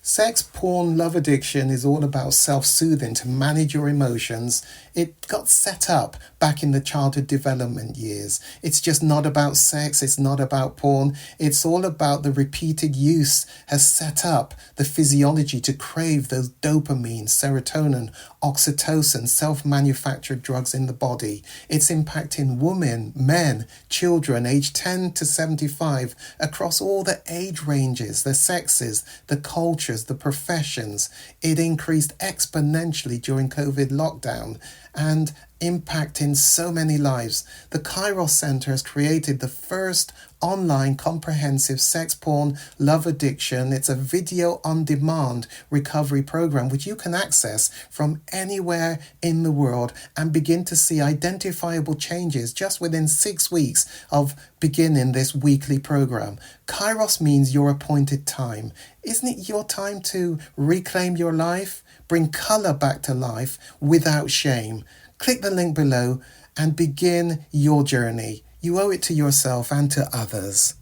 Sex, porn, love addiction is all about self-soothing to manage your emotions. It got set up back in the childhood development years. It's just not about sex, it's not about porn. It's all about the repeated use has set up the physiology to crave those dopamine, serotonin, oxytocin, self-manufactured drugs in the body. It's impacting women, men, children aged 10 to 75 across all the age ranges, the sexes, the cultures, the professions. It increased exponentially during COVID lockdown and impacting so many lives. The Kairos Center has created the first online comprehensive sex, porn, love addiction. It's a video on demand recovery program which you can access from anywhere in the world and begin to see identifiable changes just within 6 weeks of beginning this weekly program. Kairos means your appointed time. Isn't it your time to reclaim your life? Bring colour back to life without shame. Click the link below and begin your journey. You owe it to yourself and to others.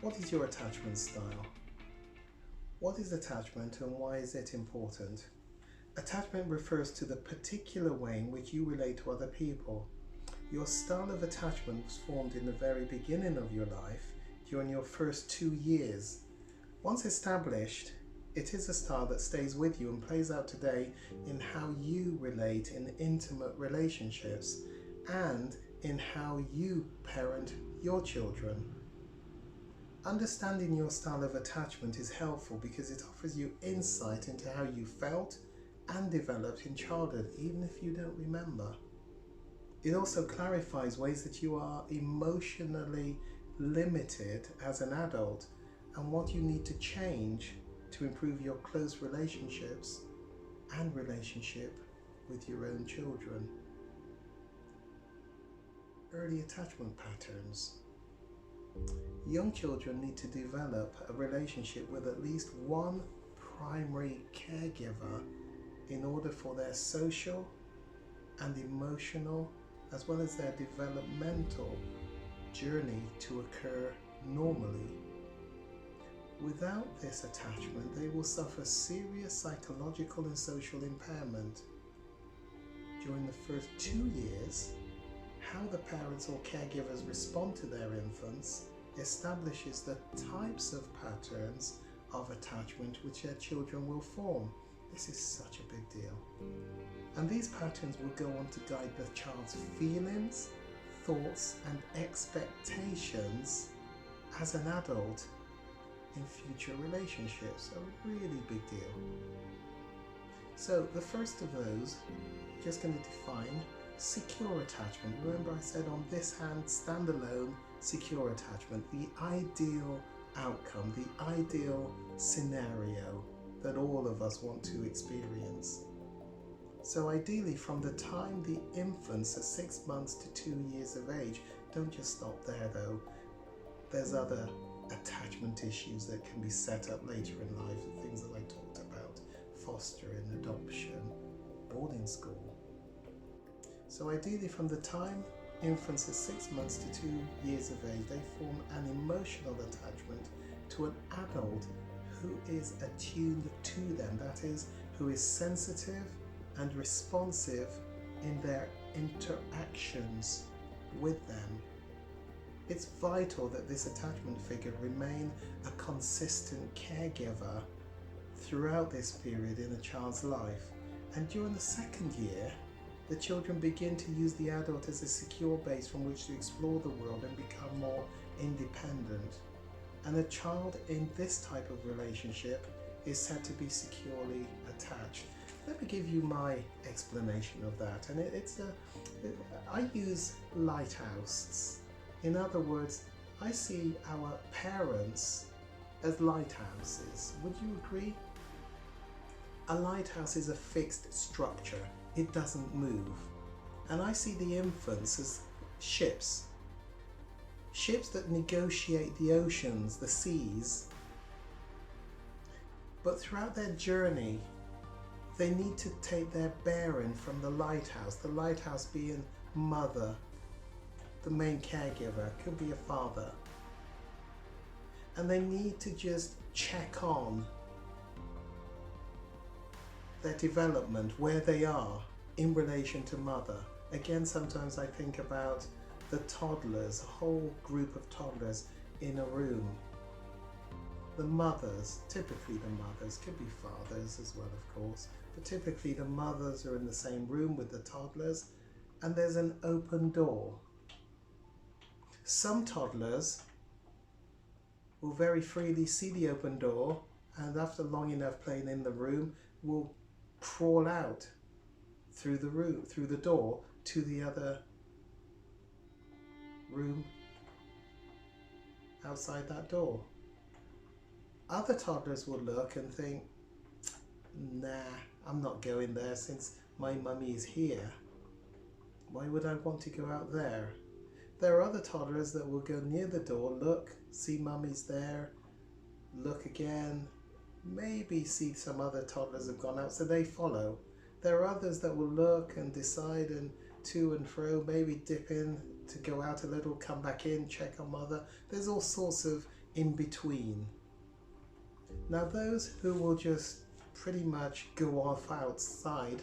What is your attachment style? What is attachment and why is it important? Attachment refers to the particular way in which you relate to other people. Your style of attachment was formed in the very beginning of your life during your first 2 years. Once established, it is a style that stays with you and plays out today in how you relate in intimate relationships and in how you parent your children. Understanding your style of attachment is helpful because it offers you insight into how you felt and developed in childhood, even if you don't remember. It also clarifies ways that you are emotionally limited as an adult and what you need to change to improve your close relationships and relationship with your own children. Early attachment patterns. Young children need to develop a relationship with at least one primary caregiver in order for their social and emotional as well as their developmental journey to occur normally. Without this attachment, they will suffer serious psychological and social impairment. During the first 2 years, how the parents or caregivers respond to their infants establishes the types of patterns of attachment which their children will form. This is such a big deal. And these patterns will go on to guide the child's feelings, thoughts, and expectations as an adult in future relationships. A really big deal. So the first of those, just going to define secure attachment. Remember I said on this hand, standalone, secure attachment, the ideal outcome, the ideal scenario that all of us want to experience. So ideally from the time the infants are 6 months to 2 years of age, don't just stop there though. There's other attachment issues that can be set up later in life, the things that I talked about, fostering, adoption, boarding school. So ideally from the time infants are 6 months to 2 years of age, they form an emotional attachment to an adult who is attuned to them, that is, who is sensitive and responsive in their interactions with them. It's vital that this attachment figure remain a consistent caregiver throughout this period in a child's life. And during the second year, the children begin to use the adult as a secure base from which to explore the world and become more independent. And a child in this type of relationship is said to be securely attached. Let me give you my explanation of that. And I use lighthouses. In other words, I see our parents as lighthouses. Would you agree? A lighthouse is a fixed structure. It doesn't move. And I see the infants as ships. Ships that negotiate the oceans, the seas. But throughout their journey, they need to take their bearing from the lighthouse being mother, the main caregiver, could be a father, and they need to just check on their development, where they are in relation to mother. Again, sometimes I think about the toddlers, a whole group of toddlers in a room. The mothers, typically the mothers, could be fathers as well of course, but typically the mothers are in the same room with the toddlers, and there's an open door. Some toddlers will very freely see the open door, and after long enough playing in the room will crawl out through the door to the other room outside that door. Other toddlers will look and think, nah, I'm not going there since my mummy is here. Why would I want to go out there? There are other toddlers that will go near the door, look, see mummy's there, look again, maybe see some other toddlers have gone out, so they follow. There are others that will look and decide and to and fro, maybe dip in to go out a little, come back in, check on mother. There's all sorts of in between. Now those who will just pretty much go off outside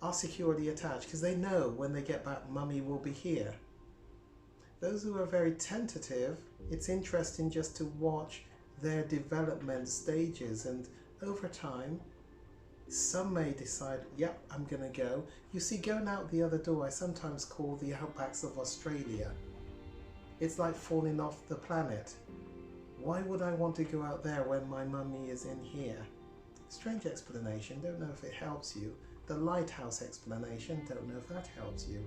are securely attached because they know when they get back mummy will be here. Those who are very tentative, it's interesting just to watch their development stages, and over time some may decide, yep, I'm gonna go. You see, going out the other door I sometimes call the outbacks of Australia. It's like falling off the planet. Why would I want to go out there when my mummy is in here? Strange explanation, don't know if it helps you. The lighthouse explanation, don't know if that helps you.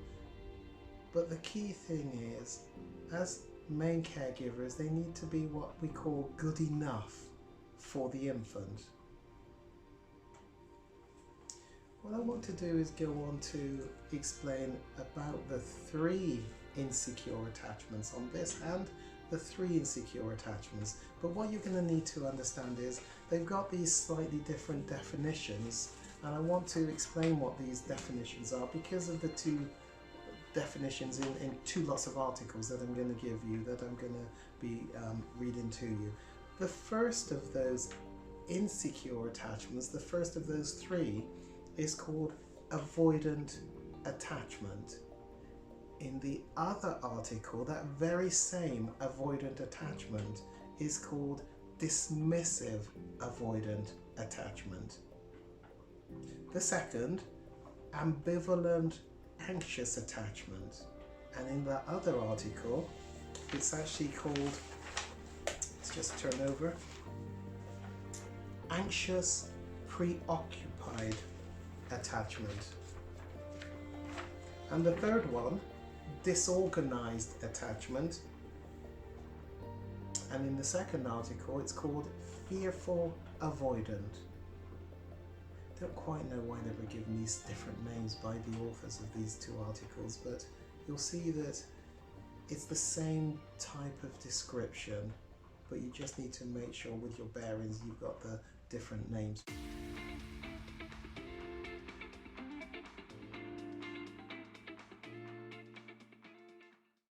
But the key thing is, as main caregivers, they need to be what we call good enough for the infant. What I want to do is go on to explain about the 3 insecure attachments on this and the 3 insecure attachments. But what you're going to need to understand is they've got these slightly different definitions, and I want to explain what these definitions are because of the 2 definitions in 2 lots of articles that I'm going to give you, that I'm going to be reading to you. The first of those insecure attachments, the first of those 3, is called avoidant attachment. In the other article, that very same avoidant attachment is called dismissive avoidant attachment. The second, ambivalent anxious attachment, and in the other article it's actually called, let's just turn over, anxious preoccupied attachment. And the third one, disorganized attachment, and in the second article it's called fearful avoidant. Don't quite know why they were given these different names by the authors of these 2 articles, but you'll see that it's the same type of description, but you just need to make sure with your bearings you've got the different names.